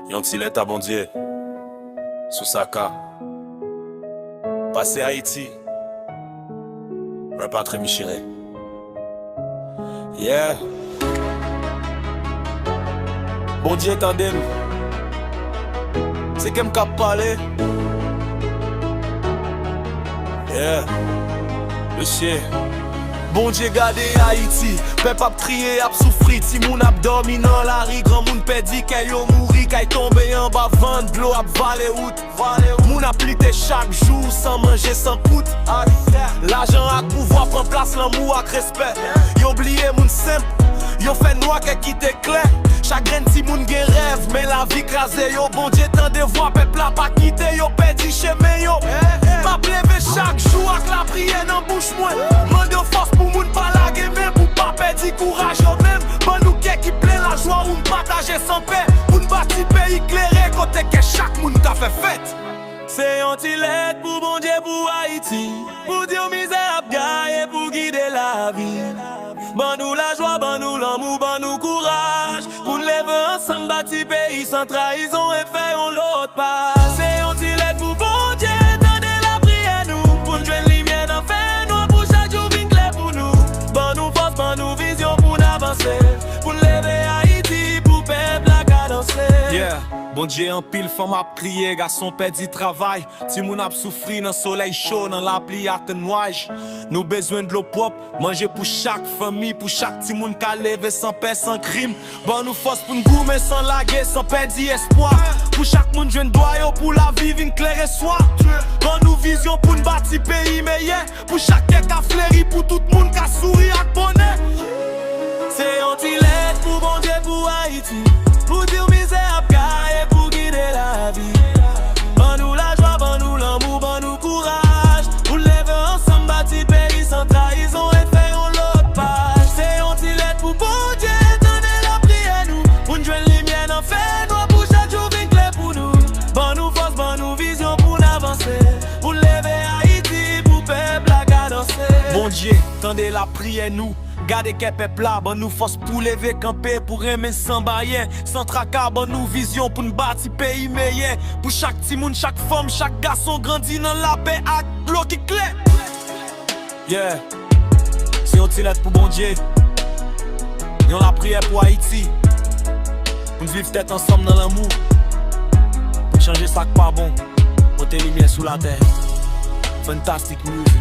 Yon ti let à bon Dieu. Sous sa ka. Passé Haïti. Repartre Michiré. Yeah. Bon Dieu tandem. C'est qu'elle m'a parlé. Yeah. Le chien. Bon Dieu gade Haïti, peuple ap trié, ap soufri, ti moun ap dormi nan la ri, grand moun pedi kay yo mouri, kay tombe en bas vent, l'eau ap vale out. Moun ap lite chaque jour, sans manger, sans coûte. L'argent ak pouvoir prend place, l'amour ak respect. Yo oublié moun simple, yo fait noir qui quitte clair. Chagrin ti moun gen rêve, mais la vie crasé yo. Bon Dieu tant de voix, peuple a pas quitté yo, pedi chemin yo. M'a levé chaque jour ak la prière nan bouche moi. Mande force pour moun pas laguer même, pour pas perdre courage yo même. Bon nous qui plein la joie ou partager sans paix. Pour bâti pays éclairé côté que chaque moun ka fait fête. C'est un petit lettre pour bon Dieu pour Haïti, pour dire misère ap gagne pour guider la vie. Ban nous la joie, ban nous l'amour, ban nous courage. Pour nous lever ensemble, bâti pays sans trahison et faire l'autre pas. C'est un petit lettre pour bon Dieu, tendez la prière nous. Pour nous jouer lumière dans fait nous, pour chaque jour vin clair pour nous. Ban nous force, ban nous vision pour nous avancer. Pour nous lever Haïti, pour peuple la cadencer. Yeah. Bon Dieu en pile femme a prié, garçon perdu travail. Si moun ap souffri dans soleil chaud, dans la pluie ak nuage. Nous besoin de l'eau propre, manger pour chaque famille, pour chaque petit moun ka lever sans paix, sans crime. Bon nous force pour nous goumer sans laguer, sans perdre espoir. Pour chaque moun jeune doyo, pour la vie vin clair et soir. Bon nous vision pour nous bâtir pays meilleur. Pour chaque tête ka fleuri, pour tout moun ka souri ak bonheur. C'est un petit lettre pour bon Dieu pour Haïti, pour dire misère ap gagne pour guider la vie. Ban nous la joie, ban nous l'amour, ban nous courage. Pour lever ensemble, bâti pays sans trahison et faire l'autre page. C'est un petit lettre pour bon Dieu, tendez la prière nous. Pour nous jouer lumière dans fait noir, pour chaque jour vin clair pour nous. Ban nous force, ban nous vision pour l'avancer. Pour lever Haïti, pour peuple la cadencer. Bon Dieu, tendez la prière nous. Gardez que peuple là, bon nous force pour lever camper, pour aimer sans barrière, sans tracas, bon nous vision pour nous bâtir pays meilleur. Pour chaque petit monde, chaque femme, chaque garçon grandit dans la paix avec l'eau qui clair. Yeah, c'est un petit lettre pour bon Dieu. Et on la prière pour Haïti. Pour nous vivre tête ensemble dans l'amour. Pour changer ça qui pas bon, porter lumière sous la terre. Fantastic music.